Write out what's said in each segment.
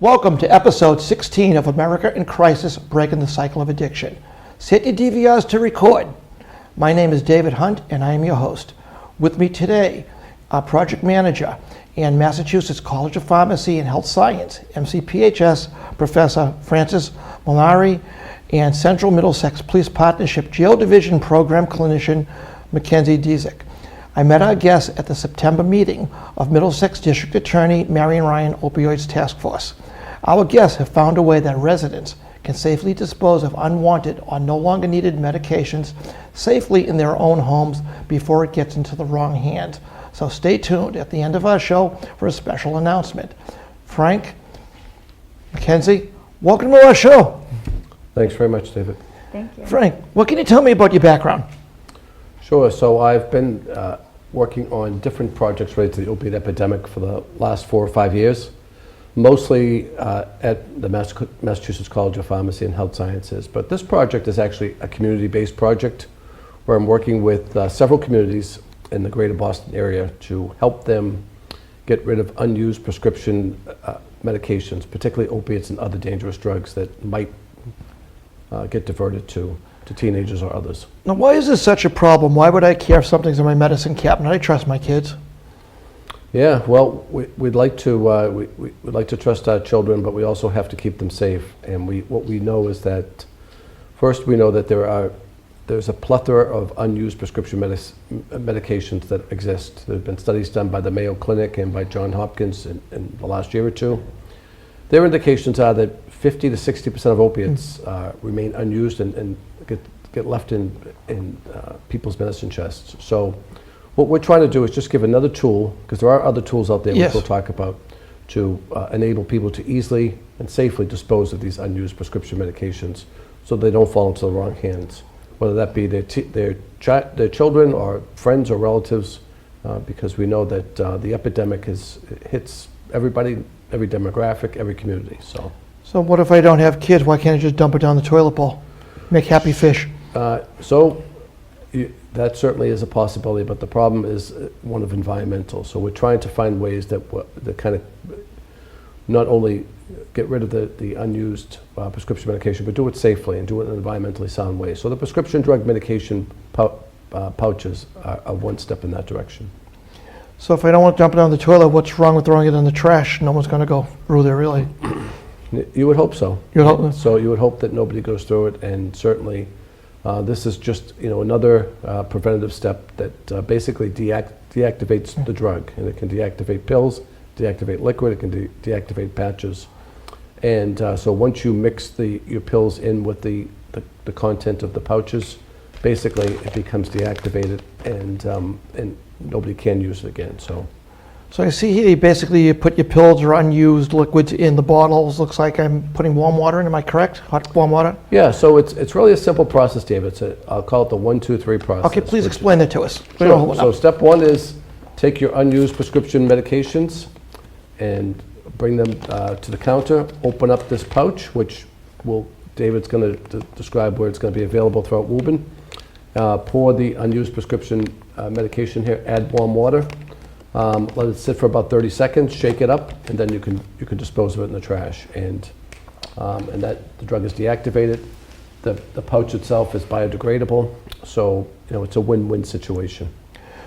Welcome to episode 16 of America in Crisis, Breaking the Cycle of Addiction. Set your DVRs to record. My name is David Hunt, and I am your host. With me today, our project manager and Massachusetts College of Pharmacy and Health Science, MCPHS, Professor Francis Melaragni, and Central Middlesex Police Partnership Jail Division Program Clinician, Mackenzie Dezieck. I met our guests at the September meeting of Middlesex District Attorney Marion Ryan Opioids Task Force. Our guests have found a way that residents can safely dispose of unwanted or no longer needed medications safely in their own homes before it gets into the wrong hands. So stay tuned at the end of our show for a special announcement. Frank, Mackenzie, welcome to our show. Thanks very much, David. Thank you. Frank, what can you tell me about your background? Sure. So I've been working on different projects related to the opiate epidemic for the last 4 or 5 years, mostly at the Massachusetts College of Pharmacy and Health Sciences. But this project is actually a community-based project where I'm working with several communities in the greater Boston area to help them get rid of unused prescription medications, particularly opiates and other dangerous drugs that might get diverted to teenagers or others. Now, why is this such a problem? Why would I care if something's in my medicine cabinet? I trust my kids. Yeah, well, we'd like to we'd like to trust our children, but we also have to keep them safe. And what we know is that first we know that there's a plethora of unused prescription medications that exist. There have been studies done by the Mayo Clinic and by Johns Hopkins in the last year or two. Their indications are that 50 to 60% of opiates remain unused and get left in people's medicine chests. So what we're trying to do is just give another tool, because there are other tools out there Yes. which we'll talk about, to enable people to easily and safely dispose of these unused prescription medications so they don't fall into the wrong hands, whether that be their children or friends or relatives, because we know that the epidemic hits everybody, every demographic, every community. So what if I don't have kids? Why can't I just dump it down the toilet bowl? Make happy fish. That certainly is a possibility, but the problem is one of environmental. So we're trying to find ways that kind of not only get rid of the unused prescription medication, but do it safely and do it in an environmentally sound way. So the prescription drug medication pouches are one step in that direction. So if I don't want to dump it down the toilet, what's wrong with throwing it in the trash? No one's going to go through there, really. You would hope so. You would hope. So you would hope that nobody goes through it, and certainly this is just another preventative step that basically deactivates the drug, and it can deactivate pills, deactivate liquid, it can deactivate patches, and so once you mix your pills in with the content of the pouches, basically it becomes deactivated, and nobody can use it again. So I see here, basically you put your pills or unused liquids in the bottles. Looks like I'm putting warm water in. Am I correct? Hot warm water? Yeah, so it's really a simple process, David. I'll call it the 1, 2, 3 process. Okay, please explain that to us. Sure. So step 1 is take your unused prescription medications and bring them to the counter. Open up this pouch, which David's going to describe where it's going to be available throughout Woburn. Pour the unused prescription medication here. Add warm water. Let it sit for about 30 seconds, shake it up, and then you can dispose of it in the trash. And that the drug is deactivated. The pouch itself is biodegradable, so it's a win-win situation.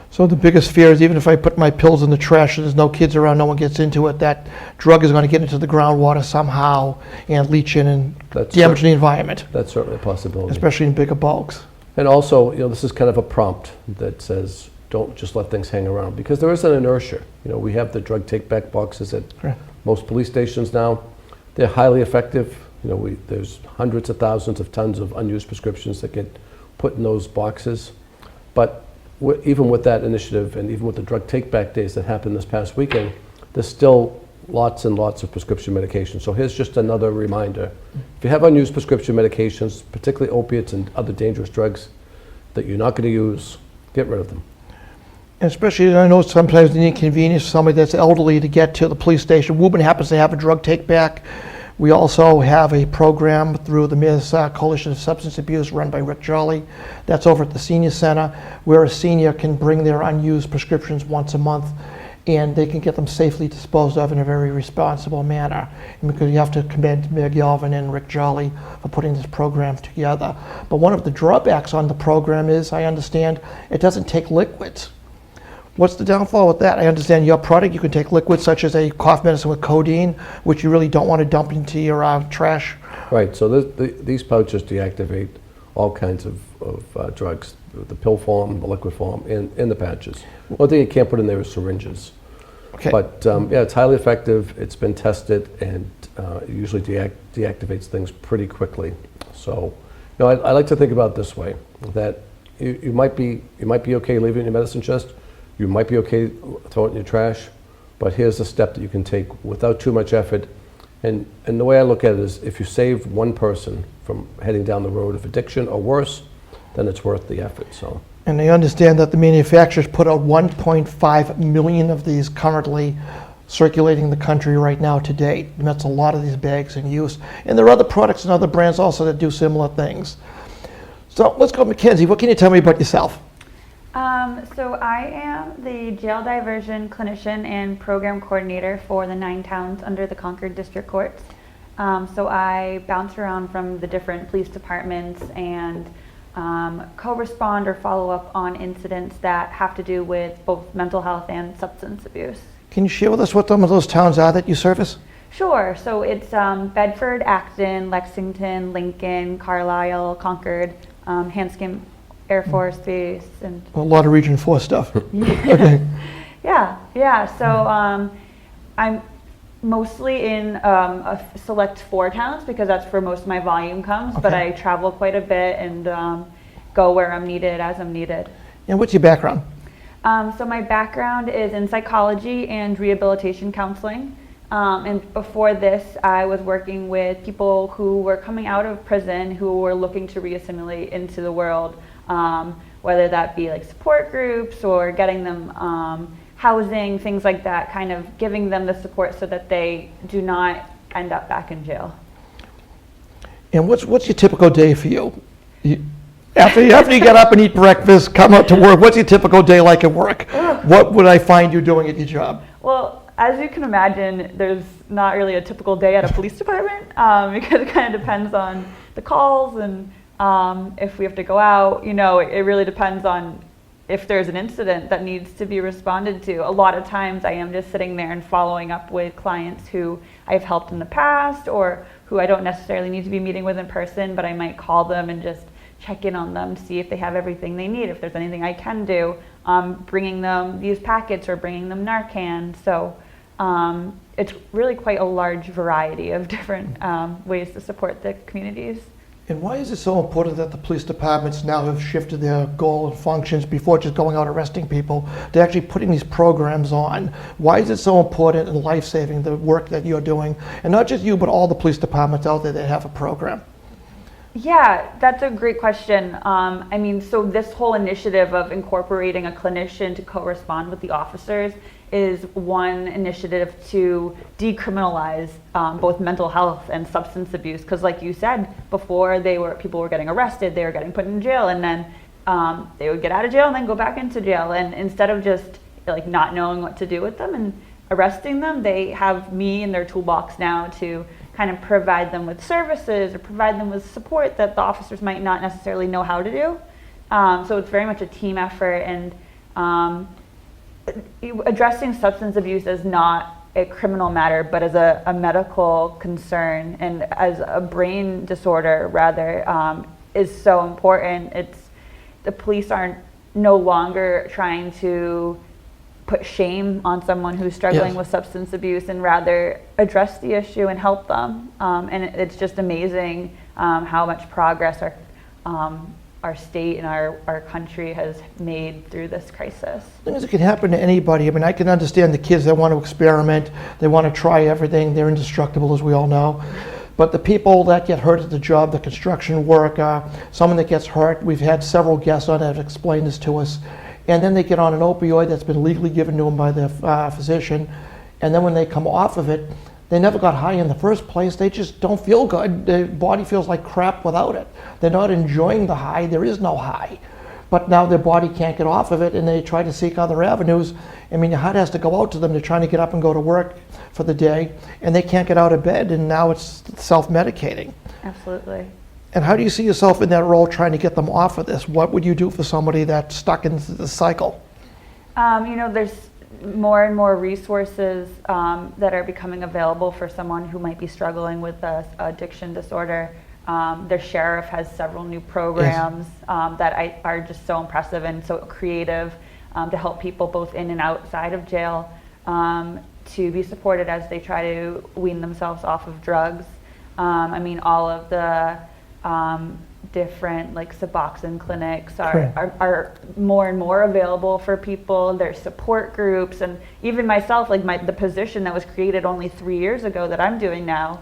So the biggest fear is even if I put my pills in the trash and there's no kids around, no one gets into it, that drug is going to get into the groundwater somehow and leach in and damage the environment. That's certainly a possibility. Especially in bigger bulks. And also, this is kind of a prompt that says, don't just let things hang around, because there is an inertia. We have the drug take-back boxes at most police stations now. They're highly effective. There's hundreds of thousands of tons of unused prescriptions that get put in those boxes. But even with that initiative, and even with the drug take-back days that happened this past weekend, there's still lots and lots of prescription medications. So here's just another reminder. If you have unused prescription medications, particularly opiates and other dangerous drugs that you're not going to use, get rid of them. Especially, I know sometimes the inconvenience for somebody that's elderly to get to the police station. Woburn happens to have a drug take-back. We also have a program through the Mayor's Coalition of Substance Abuse run by Rick Jolly. That's over at the Senior Center, where a senior can bring their unused prescriptions once a month and they can get them safely disposed of in a very responsible manner. And because you have to commend Meg Galvin and Rick Jolly for putting this program together. But one of the drawbacks on the program is, I understand, it doesn't take liquids. What's the downfall with that? I understand your product, you can take liquids such as a cough medicine with codeine, which you really don't want to dump into your trash. Right, so these pouches deactivate all kinds of drugs, the pill form, the liquid form, in the pouches. One thing you can't put in there is syringes. Okay. But yeah, it's highly effective, it's been tested, and it usually deactivates things pretty quickly. So, you know, I like to think about it this way, that you might be okay leaving it in your medicine chest, you might be okay throwing it in your trash, but here's a step that you can take without too much effort. And the way I look at it is, if you save one person from heading down the road of addiction or worse, then it's worth the effort. So. And I understand that the manufacturers put out 1.5 million of these currently circulating the country right now to date. And that's a lot of these bags in use. And there are other products and other brands also that do similar things. So let's go, Mackenzie. What can you tell me about yourself? So I am the jail diversion clinician and program coordinator for the 9 towns under the Concord District Courts. So I bounce around from the different police departments and co-respond or follow up on incidents that have to do with both mental health and substance abuse. Can you share with us what some of those towns are that you service? Sure. So it's Bedford, Acton, Lexington, Lincoln, Carlisle, Concord, Hanscom Air Force Base, and A lot of Region 4 stuff. Okay. Yeah. So I'm mostly in a select 4 towns because that's where most of my volume comes, but I travel quite a bit and go where I'm needed as I'm needed. And what's your background? So my background is in psychology and rehabilitation counseling. And before this, I was working with people who were coming out of prison who were looking to reassimilate into the world, whether that be like support groups or getting them housing, things like that, kind of giving them the support so that they do not end up back in jail. And what's your typical day for you? After you get up and eat breakfast, come out to work, what's your typical day like at work? What would I find you doing at your job? Well, as you can imagine, there's not really a typical day at a police department because it kind of depends on the calls and if we have to go out. You know, it really depends on if there's an incident that needs to be responded to. A lot of times I am just sitting there and following up with clients who I've helped in the past or who I don't necessarily need to be meeting with in person, but I might call them and just check in on them, see if they have everything they need, if there's anything I can do, bringing them these packets or bringing them Narcan. So it's really quite a large variety of different ways to support the communities. And why is it so important that the police departments now have shifted their goal and functions before just going out arresting people to actually putting these programs on? Why is it so important and life-saving, the work that you're doing? And not just you, but all the police departments out there that have a program. Yeah, that's a great question. I mean, so this whole initiative of incorporating a clinician to co-respond with the officers is one initiative to decriminalize both mental health and substance abuse. Because like you said, before people were getting arrested, they were getting put in jail, and then they would get out of jail and then go back into jail. And instead of just like not knowing what to do with them and arresting them, they have me in their toolbox now to kind of provide them with services or provide them with support that the officers might not necessarily know how to do. So it's very much a team effort, and addressing substance abuse is not a criminal matter, but as a medical concern and as a brain disorder rather, is so important. The police aren't no longer trying to put shame on someone who's struggling with substance abuse and rather address the issue and help them. And it's just amazing how much progress our state and our country has made through this crisis. Things that can happen to anybody. I mean, I can understand the kids that want to experiment, they want to try everything, they're indestructible as we all know. But the people that get hurt at the job, the construction worker, someone that gets hurt, we've had several guests on that have explained this to us, and then they get on an opioid that's been legally given to them by their physician, and then when they come off of it, they never got high in the first place. They just don't feel good. Their body feels like crap without it. They're not enjoying the high. There is no high. but now their body can't get off of it, and they try to seek other avenues. I mean, your heart has to go out to them. They're trying to get up and go to work for the day, and they can't get out of bed, and now it's self-medicating. Absolutely. And how do you see yourself in that role trying to get them off of this? What would you do for somebody that's stuck in the cycle? There's more and more resources that are becoming available for someone who might be struggling with a addiction disorder. Their sheriff has several new programs that are just so impressive and so creative to help people both in and outside of jail to be supported as they try to wean themselves off of drugs. All of the different like Suboxone clinics are more and more available for people. There's support groups, and even myself, like the position that was created only 3 years ago that I'm doing now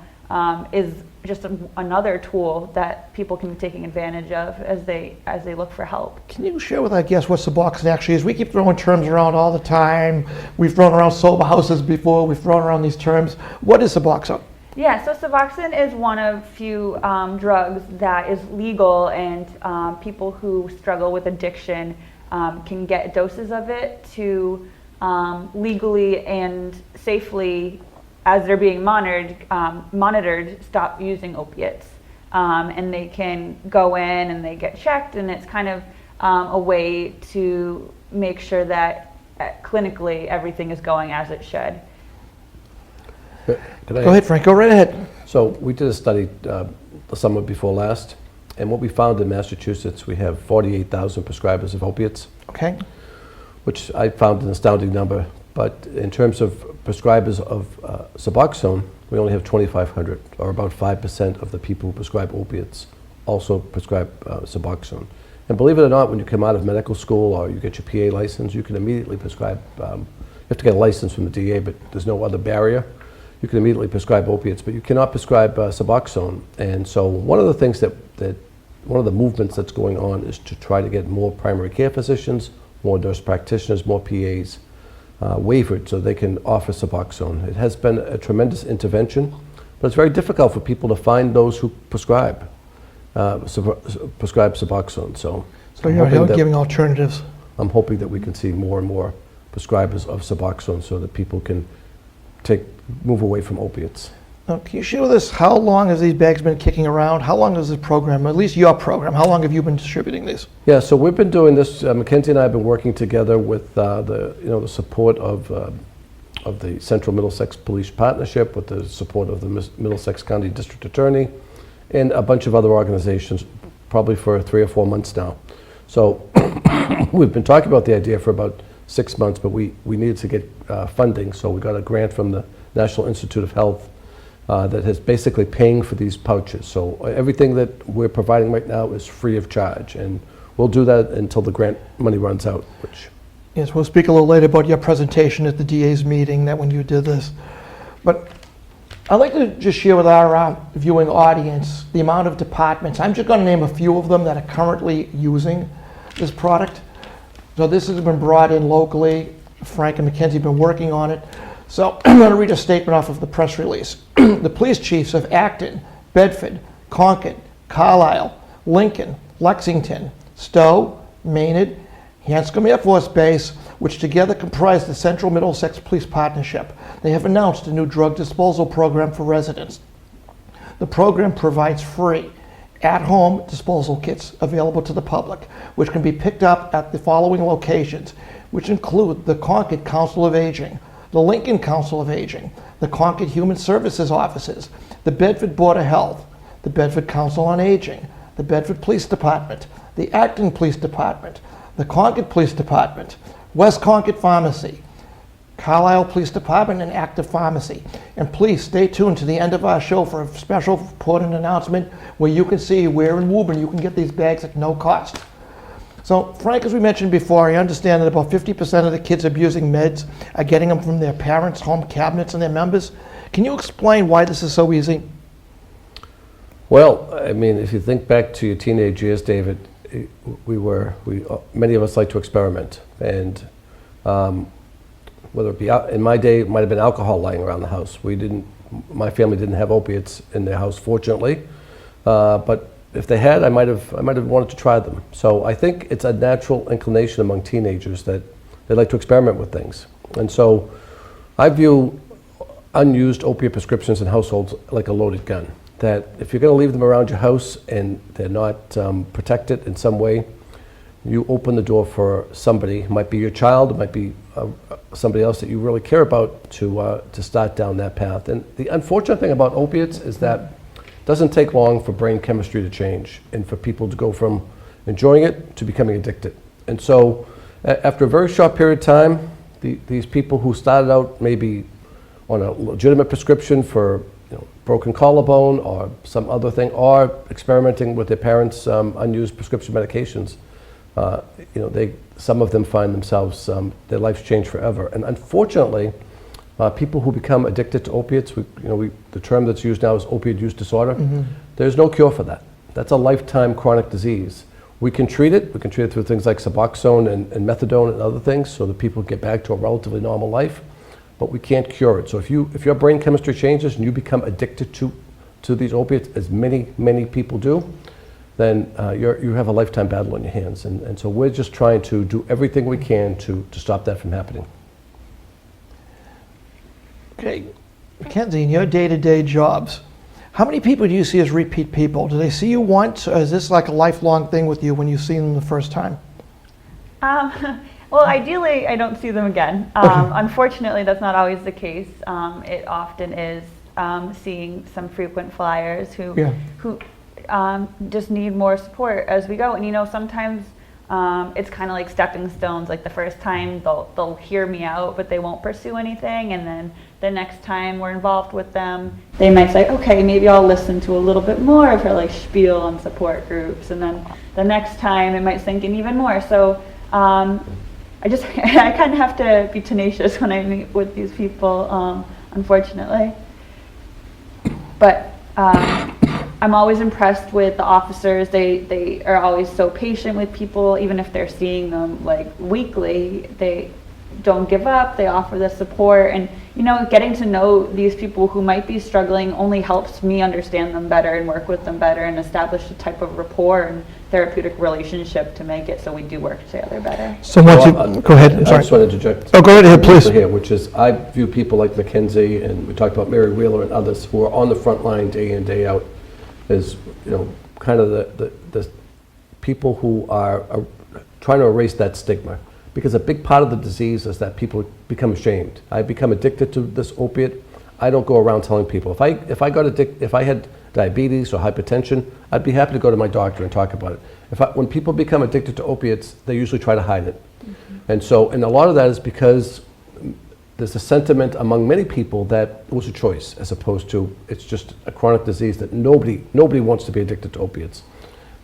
is just another tool that people can be taking advantage of as they look for help. Can you share with our guests what Suboxone actually is? We keep throwing terms around all the time. We've thrown around sober houses before. We've thrown around these terms. What is Suboxone? Yeah, so Suboxone is one of few drugs that is legal, and people who struggle with addiction can get doses of it to legally and safely, as they're being monitored, stop using opiates. And they can go in and they get checked, and it's kind of a way to make sure that clinically everything is going as it should. Go ahead, Frank. Go right ahead. So we did a study the summer before last, and what we found in Massachusetts, we have 48,000 prescribers of opiates. Okay. Which I found an astounding number. But in terms of prescribers of Suboxone, we only have 2,500, or about 5% of the people who prescribe opiates also prescribe Suboxone. And believe it or not, when you come out of medical school or you get your PA license, you can immediately prescribe, you have to get a license from the DA, but there's no other barrier. You can immediately prescribe opiates, but you cannot prescribe Suboxone. And so one of the things one of the movements that's going on is to try to get more primary care physicians, more nurse practitioners, more PAs waived so they can offer Suboxone. It has been a tremendous intervention, but it's very difficult for people to find those who prescribe Suboxone. So you're giving alternatives. I'm hoping that we can see more and more prescribers of Suboxone so that people can move away from opiates. Now, can you share with us how long has these bags been kicking around? How long is this program, at least your program, how long have you been distributing these? Yeah, so we've been doing this. Mackenzie and I have been working together with the support of the Central Middlesex Police Partnership, with the support of the Middlesex County District Attorney, and a bunch of other organizations, probably for 3 or 4 months now. So we've been talking about the idea for about 6 months, but we needed to get funding, so we got a grant from the National Institute of Health that is basically paying for these pouches. So everything that we're providing right now is free of charge, and we'll do that until the grant money runs out. Yes, we'll speak a little later about your presentation at the DA's meeting, that when you did this. But I'd like to just share with our viewing audience the amount of departments. I'm just going to name a few of them that are currently using this product. So this has been brought in locally. Frank and Mackenzie have been working on it. So I'm going to read a statement off of the press release. The police chiefs of Acton, Bedford, Concord, Carlisle, Lincoln, Lexington, Stowe, Maynard, Hanscom Air Force Base, which together comprise the Central Middlesex Police Partnership. They have announced a new drug disposal program for residents. The program provides free, at-home disposal kits available to the public, which can be picked up at the following locations, which include the Concord Council of Aging, the Lincoln Council of Aging, the Concord Human Services Offices, the Bedford Board of Health, the Bedford Council on Aging, the Bedford Police Department, the Acton Police Department, the Concord Police Department, West Concord Pharmacy, Carlisle Police Department, and Active Pharmacy. And please stay tuned to the end of our show for a special important announcement where you can see where in Woburn you can get these bags at no cost. So, Frank, as we mentioned before, I understand that about 50% of the kids abusing meds are getting them from their parents' home cabinets and their members. Can you explain why this is so easy? Well, I mean, if you think back to your teenage years, David, many of us like to experiment. And whether it be in my day, it might have been alcohol lying around the house. My family didn't have opiates in their house, fortunately. But if they had, I might have wanted to try them. So I think it's a natural inclination among teenagers that they like to experiment with things. And so I view unused opiate prescriptions in households like a loaded gun. That if you're going to leave them around your house and they're not protected in some way, you open the door for somebody, it might be your child, it might be somebody else that you really care about, to start down that path. And the unfortunate thing about opiates is that it doesn't take long for brain chemistry to change and for people to go from enjoying it to becoming addicted. And so after a very short period of time, these people who started out maybe on a legitimate prescription for broken collarbone or some other thing, or experimenting with their parents' unused prescription medications, some of them find themselves, their lives change forever. And unfortunately, people who become addicted to opiates, the term that's used now is opioid use disorder. There's no cure for that. That's a lifetime chronic disease. We can treat it. We can treat it through things like Suboxone and methadone and other things, so that people get back to a relatively normal life. But we can't cure it. So if your brain chemistry changes and you become addicted to these opiates, as many people do, then you have a lifetime battle on your hands. And so we're just trying to do everything we can to stop that from happening. Okay, Mackenzie, in your day-to-day jobs, how many people do you see as repeat people? Do they see you once, or is this like a lifelong thing with you when you see them the first time? Well, ideally, I don't see them again. Unfortunately, that's not always the case. It often is seeing some frequent flyers who just need more support as we go. And sometimes it's kind of like stepping stones. Like the first time they'll hear me out, but they won't pursue anything. And then the next time we're involved with them, they might say, okay, maybe I'll listen to a little bit more of her spiel on support groups. And then the next time it might sink in even more. So I kind of have to be tenacious when I meet with these people, unfortunately. But I'm always impressed with the officers. They are always so patient with people, even if they're seeing them weekly. They don't give up. They offer the support, and getting to know these people who might be struggling only helps me understand them better and work with them better and establish a type of rapport and therapeutic relationship to make it so we do work together better. So once go ahead. I'm I sorry. just want to interject. Oh, go ahead, please. Here, which is, I view people like Mackenzie, and we talked about Mary Wheeler and others who are on the front line day in, day out, as kind of the people who are trying to erase that stigma. Because a big part of the disease is that people become ashamed. I become addicted to this opiate. I don't go around telling people. If I had diabetes or hypertension, I'd be happy to go to my doctor and talk about it. When people become addicted to opiates, they usually try to hide it. And a lot of that is because there's a sentiment among many people that it was a choice, as opposed to it's just a chronic disease that nobody wants to be addicted to opiates.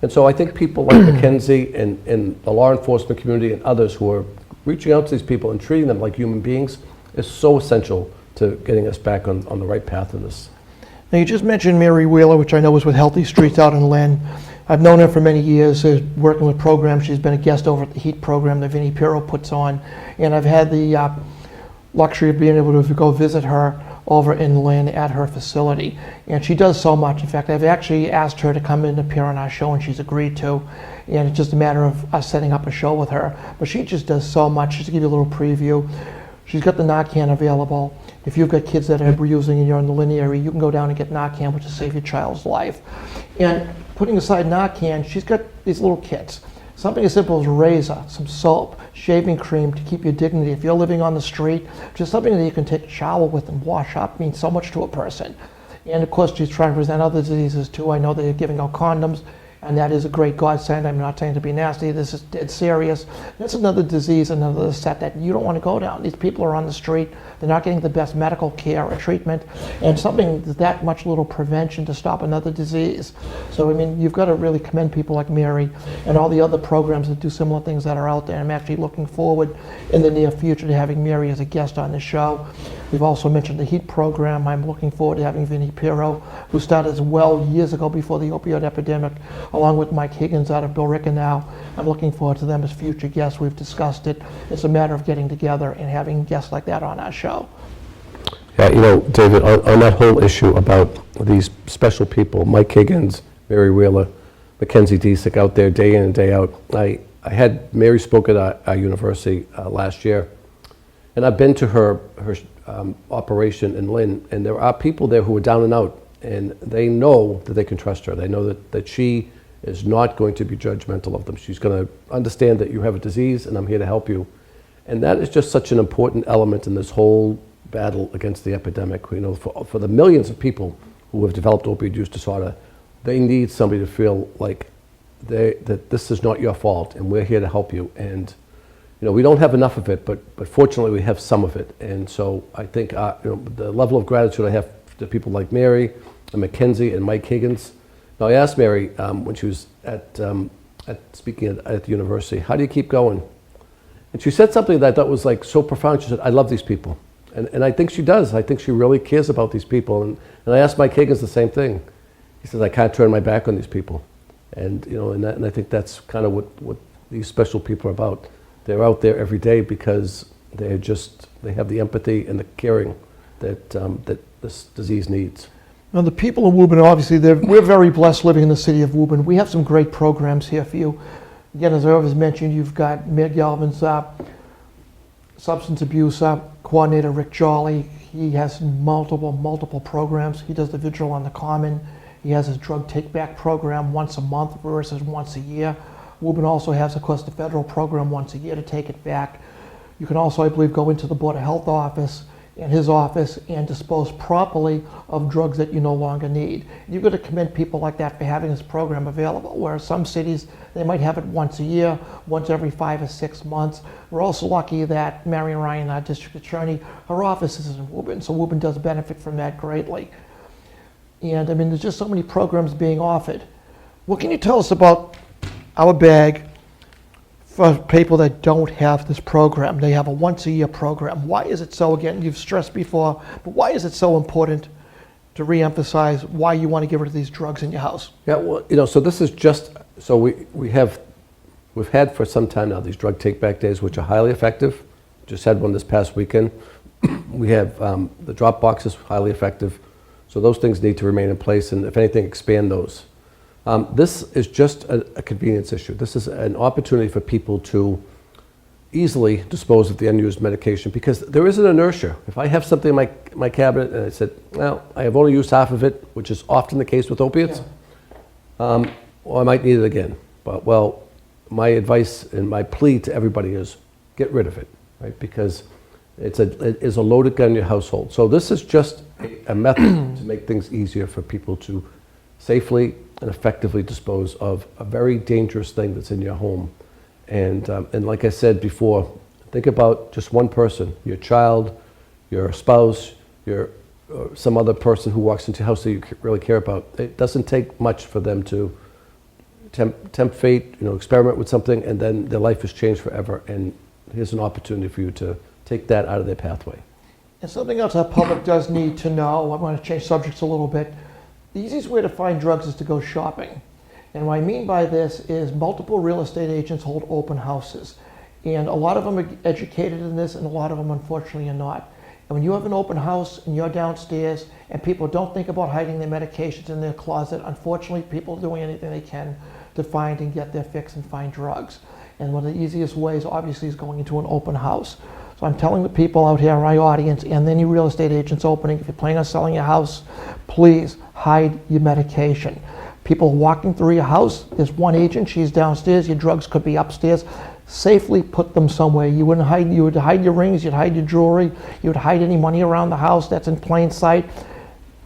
And so I think people like Mackenzie and the law enforcement community and others who are reaching out to these people and treating them like human beings is so essential to getting us back on the right path in this. Now, you just mentioned Mary Wheeler, which I know was with Healthy Streets out in Lynn. I've known her for many years, working with programs. She's been a guest over at the HEAT program that Vinnie Pirro puts on. And I've had the luxury of being able to go visit her over in Lynn at her facility. And she does so much. In fact, I've actually asked her to come in and appear on our show, and she's agreed to. And it's just a matter of us setting up a show with her. But she just does so much. Just to give you a little preview, she's got the Narcan available. If you've got kids that are using and you're in the Lynn area, you can go down and get Narcan, which will save your child's life. And putting aside Narcan, she's got these little kits. Something as simple as a razor, some soap, shaving cream to keep your dignity. If you're living on the street, just something that you can take a shower with and wash up means so much to a person. And of course, she's trying to prevent other diseases too. I know they're giving out condoms, and that is a great godsend. I'm not saying to be nasty. This is dead serious. That's another disease, another set that you don't want to go down. These people are on the street. They're not getting the best medical care or treatment, and something that much little prevention to stop another disease. So, I mean, you've got to really commend people like Mary and all the other programs that do similar things that are out there. I'm actually looking forward in the near future to having Mary as a guest on the show. We've also mentioned the HEAT program. I'm looking forward to having Vinnie Pirro, who started as well years ago before the opioid epidemic, along with Mike Higgins out of Billerica now. I'm looking forward to them as future guests. We've discussed it. It's a matter of getting together and having guests like that on our show. Yeah, David, on that whole issue about these special people, Mike Higgins, Mary Wheeler, Mackenzie Dezieck out there day in and day out. I had Mary spoke at our university last year, and I've been to her operation in Lynn, and there are people there who are down and out, and they know that they can trust her. They know that she is not going to be judgmental of them. She's going to understand that you have a disease, and I'm here to help you. And that is just such an important element in this whole battle against the epidemic. You know, for the millions of people who have developed opioid use disorder, they need somebody to feel like that this is not your fault, and we're here to help you. And you know, we don't have enough of it, but fortunately we have some of it. And so I think you know, the level of gratitude I have to people like Mary and Mackenzie and Mike Higgins. Now I asked Mary when she was speaking at the university, how do you keep going? And she said something that I thought was like so profound. She said, I love these people. And I think she does. I think she really cares about these people. And I asked Mike Higgins the same thing. He says, I can't turn my back on these people. And you know, and I think that's kind of what these special people are about. They're out there every day because they have the empathy and the caring that this disease needs. Now, the people of Woburn, obviously, we're very blessed living in the city of Woburn. We have some great programs here for you. Again, as I always mentioned, you've got Mayor Galvin's substance abuse coordinator, Rick Jolly. He has multiple programs. He does the Vigil on the Common. He has his drug take-back program once a month versus once a year. Woburn also has, of course, the federal program once a year to take it back. You can also, I believe, go into the Board of Health office and his office and dispose properly of drugs that you no longer need. You've got to commend people like that for having this program available, where some cities, they might have it once a year, once every 5 or 6 months. We're also lucky that Marion Ryan, our district attorney, her office is in Woburn, so Woburn does benefit from that greatly. And I mean, there's just so many programs being offered. What can you tell us about our bag for people that don't have this program? They have a once-a-year program. Why is it so, again, you've stressed before, but why is it so important to reemphasize why you want to get rid of these drugs in your house? Yeah, well, you know, so this is just, so we've had for some time now these drug take-back days, which are highly effective. Just had one this past weekend. We have the drop boxes, highly effective. So those things need to remain in place, and if anything, expand those. This is just a convenience issue. This is an opportunity for people to easily dispose of the unused medication, because there is an inertia. If I have something in my cabinet and I said, well, I have only used half of it, which is often the case with opiates, well, I might need it again. But, well, my advice and my plea to everybody is get rid of it, right? Because it is a loaded gun in your household. So this is just a method to make things easier for people to safely and effectively dispose of a very dangerous thing that's in your home. And like I said before, think about just one person, your child, your spouse, some other person who walks into your house that you really care about. It doesn't take much for them to tempt fate, you know, experiment with something, and then their life is changed forever. And here's an opportunity for you to take that out of their pathway. And something else our public does need to know, I want to change subjects a little bit. The easiest way to find drugs is to go shopping. And what I mean by this is multiple real estate agents hold open houses. And a lot of them are educated in this, and a lot of them unfortunately are not. And when you have an open house and you're downstairs and people don't think about hiding their medications in their closet, unfortunately people are doing anything they can to find and get their fix and find drugs. And one of the easiest ways obviously is going into an open house. So I'm telling the people out here in my audience and any real estate agents opening, if you're planning on selling your house, please hide your medication. People walking through your house, there's one agent, she's downstairs, your drugs could be upstairs. Safely put them somewhere. You would hide your rings, you'd hide your jewelry, you would hide any money around the house that's in plain sight.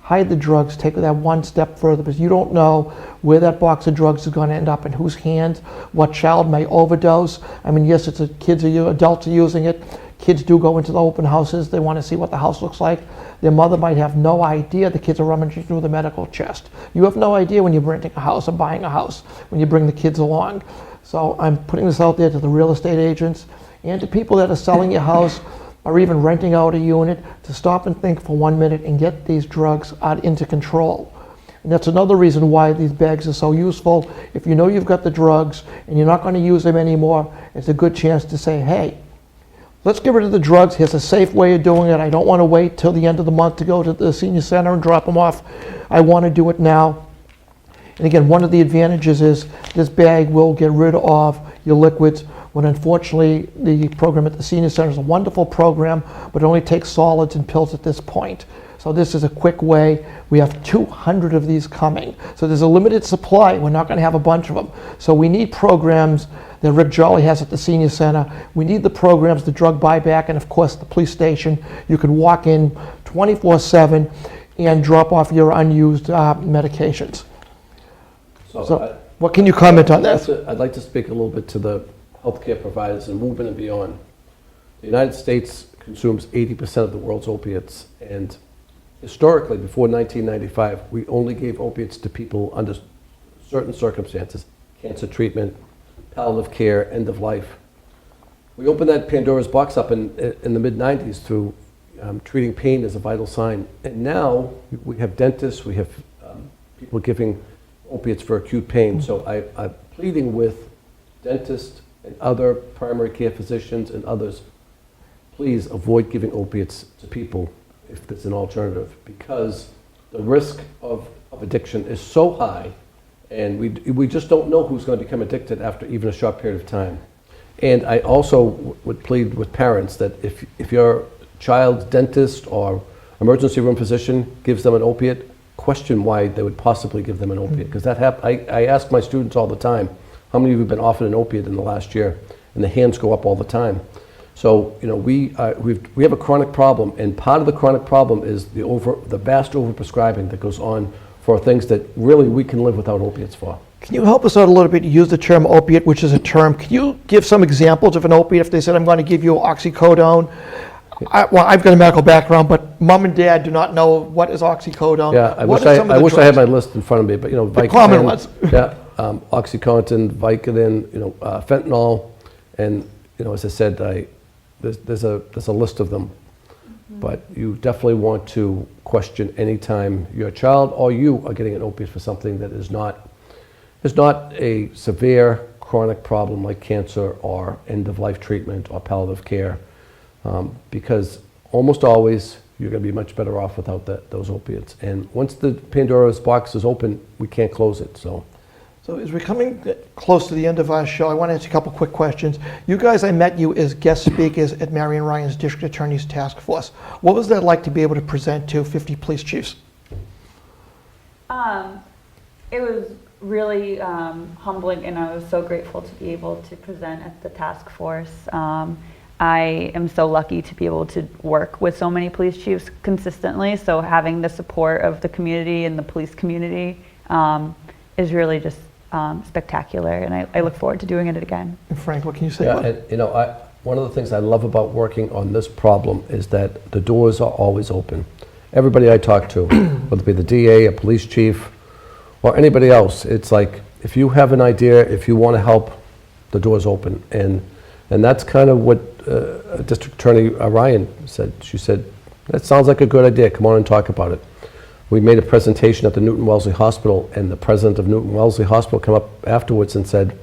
Hide the drugs, take that one step further, because you don't know where that box of drugs is going to end up, in whose hands, what child may overdose. I mean, yes, it's kids or adults are using it. Kids do go into the open houses. They want to see what the house looks like. Their mother might have no idea the kids are rummaging through the medical chest. You have no idea when you're renting a house or buying a house, when you bring the kids along. So I'm putting this out there to the real estate agents and to people that are selling your house or even renting out a unit, to stop and think for 1 minute and get these drugs out into control. And that's another reason why these bags are so useful. If you know you've got the drugs and you're not going to use them anymore, it's a good chance to say, hey, let's get rid of the drugs. Here's a safe way of doing it. I don't want to wait till the end of the month to go to the senior center and drop them off. I want to do it now. And again, one of the advantages is this bag will get rid of your liquids when unfortunately the program at the senior center is a wonderful program, but it only takes solids and pills at this point. So this is a quick way. We have 200 of these coming. So there's a limited supply. We're not going to have a bunch of them. So we need programs that Rick Jolly has at the senior center. We need the programs, the drug buyback, and of course the police station. You can walk in 24/7 and drop off your unused medications. So what can you comment on this? I'd like to speak a little bit to the healthcare providers and movement and beyond. The United States consumes 80% of the world's opiates, and historically, before 1995, we only gave opiates to people under certain circumstances: cancer treatment, palliative care, end of life. We opened that Pandora's box up in the mid-90s through treating pain as a vital sign. And now we have dentists, we have people giving opiates for acute pain. So I'm pleading with dentists and other primary care physicians and others, please avoid giving opiates to people if there's an alternative, because the risk of addiction is so high, and we just don't know who's going to become addicted after even a short period of time. And I also would plead with parents that if your child's dentist or emergency room physician gives them an opiate, question why they would possibly give them an opiate, because I ask my students all the time, how many of you have been offered an opiate in the last year? And the hands go up all the time. So, you know, we have a chronic problem, and part of the chronic problem is the vast overprescribing that goes on for things that really we can live without opiates for. Can you help us out a little bit? You use the term opiate, which is a term. Can you give some examples of an opiate? If they said, I'm going to give you oxycodone. I've got a medical background, but mom and dad do not know what is oxycodone. Yeah, I wish I had my list in front of me, but, you know, the common ones. Yeah, OxyContin, Vicodin, you know, fentanyl, and, you know, as I said, there's a list of them. Mm-hmm. But you definitely want to question any time your child or you are getting an opiate for something that is not a severe chronic problem like cancer or end-of-life treatment or palliative care, because almost always you're going to be much better off without those opiates. And once the Pandora's box is open, we can't close it. So as we're coming close to the end of our show, I want to ask a couple quick questions. You guys, I met you as guest speakers at Marion Ryan's District Attorney's Task Force. What was that like to be able to present to 50 police chiefs? It was really humbling, and I was so grateful to be able to present at the task force. I am so lucky to be able to work with so many police chiefs consistently, so having the support of the community and the police community is really just spectacular, and I look forward to doing it again. And Frank, what can you say yeah, about it? And, you know, one of the things I love about working on this problem is that the doors are always open. Everybody I talk to, whether it be the DA, a police chief, or anybody else, it's like, if you have an idea, if you want to help, the door's open. And that's kind of what District Attorney Ryan said. She said, that sounds like a good idea, come on and talk about it. We made a presentation at the Newton Wellesley Hospital, and the president of Newton Wellesley Hospital came up afterwards and said,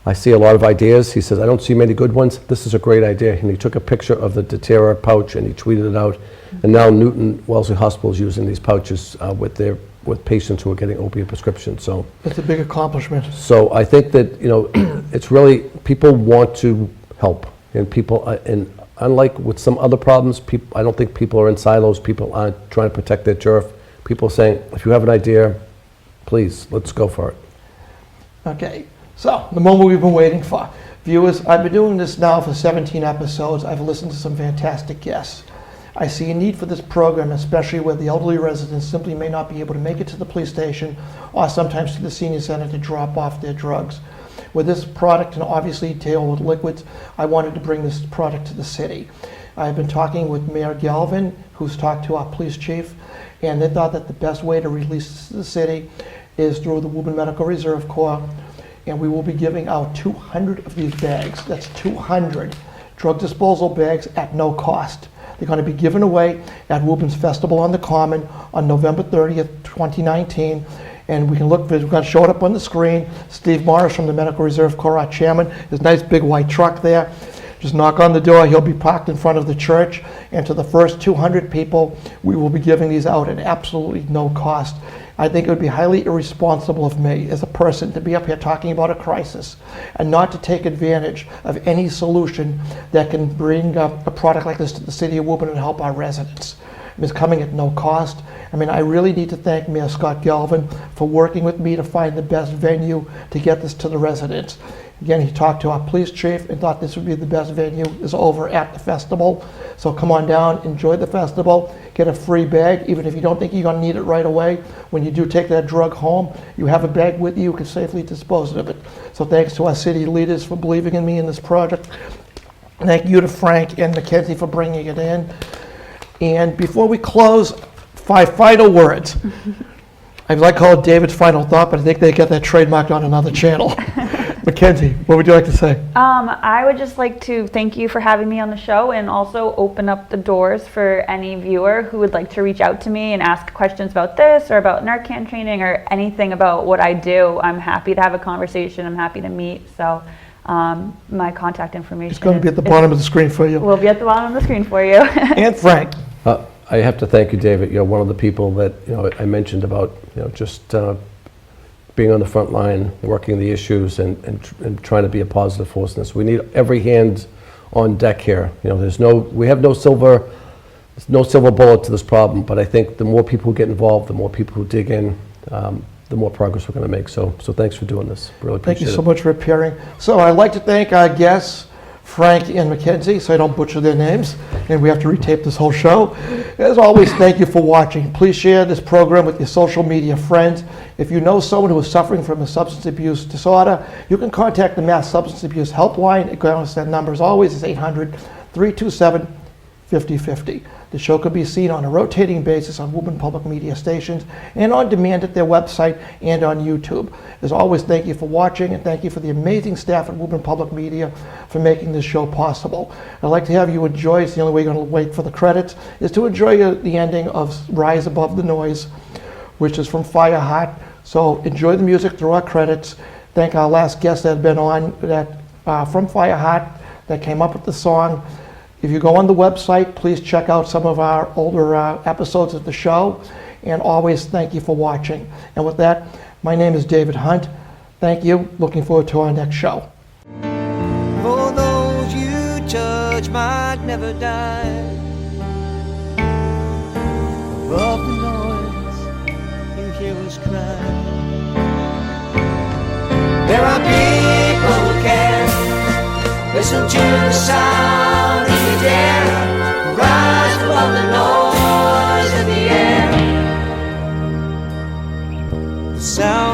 I see a lot of ideas. He says, I don't see many good ones. This is a great idea. And he took a picture of the Datera pouch and he tweeted it out. And now Newton Wellesley Hospital is using these pouches with patients who are getting opiate prescriptions. So it's a big accomplishment. So I think that, you know, it's really, people want to help, and people, and unlike with some other problems, I don't think people are in silos. People aren't trying to protect their turf. People are saying, if you have an idea, please, let's go for it. Okay, so the moment we've been waiting for. Viewers, I've been doing this now for 17 episodes. I've listened to some fantastic guests. I see a need for this program, especially where the elderly residents simply may not be able to make it to the police station or sometimes to the senior center to drop off their drugs. With this product, and obviously deal with liquids, I wanted to bring this product to the city. I've been talking with Mayor Galvin, who's talked to our police chief, and they thought that the best way to release this to the city is through the Woburn Medical Reserve Corps, and we will be giving out 200 of these bags. That's 200 drug disposal bags at no cost. They're going to be given away at Woburn's Festival on the Common on November 30th, 2019. And we can look, we're going to show it up on the screen. Steve Morris from the Medical Reserve Corps, our chairman, his nice big white truck there. Just knock on the door, he'll be parked in front of the church. And to the first 200 people, we will be giving these out at absolutely no cost. I think it would be highly irresponsible of me as a person to be up here talking about a crisis and not to take advantage of any solution that can bring a product like this to the city of Woburn and help our residents. It's coming at no cost. I mean, I really need to thank Mayor Scott Galvin for working with me to find the best venue to get this to the residents. Again, he talked to our police chief and thought this would be the best venue. Is over at the festival. So come on down, enjoy the festival, get a free bag, even if you don't think you're gonna need it right away. When you do take that drug home, you have a bag with you can safely dispose of it. So thanks to our city leaders for believing in me in this project. Thank you to Frank and Mackenzie for bringing it in. And before we close, 5 final words. I'd like to call it David's final thought, but I think they got that trademarked on another channel. Mackenzie, what would you like to say? I would just like to thank you for having me on the show and also open up the doors for any viewer who would like to reach out to me and ask questions about this or about Narcan training or anything about what I do. I'm happy to have a conversation. I'm happy to meet. So my contact information It's going to be at the bottom of the screen for you. Will be at the bottom of the screen for you. And Frank. I have to thank you, David. You're one of the people that I mentioned about just being on the front line, working the issues, and trying to be a positive force in this. We need every hand on deck here. We have no silver bullet to this problem. But I think the more people who get involved, the more people who dig in, the more progress we're going to make. So thanks for doing this. Really appreciate it. Thank you so much for appearing. So I'd like to thank our guests, Frank and Mackenzie, so I don't butcher their names, and we have to retape this whole show. As always, thank you for watching. Please share this program with your social media friends. If you know someone who is suffering from a substance abuse disorder, you can contact the Mass Substance Abuse Helpline. Again, that number, as always, is 800-327-5050. The show can be seen on a rotating basis on Woburn Public Media stations and on demand at their website and on YouTube. As always, thank you for watching, and thank you for the amazing staff at Woburn Public Media for making this show possible. I'd like to have you enjoy, it's the only way you're going to wait for the credits, is to enjoy the ending of Rise Above the Noise, which is from Fireheart. So enjoy the music through our credits. Thank our last guest that had been on from Fireheart that came up with the song. If you go on the website, please check out some of our older episodes of the show. And always thank you for watching. And with that, my name is David Hunt. Thank you. Looking forward to our next show. For those you judge might never die. Above the noise, you hear us cry. There are people who care. Listen to the sound in the air. Rise above the noise in the air. The sound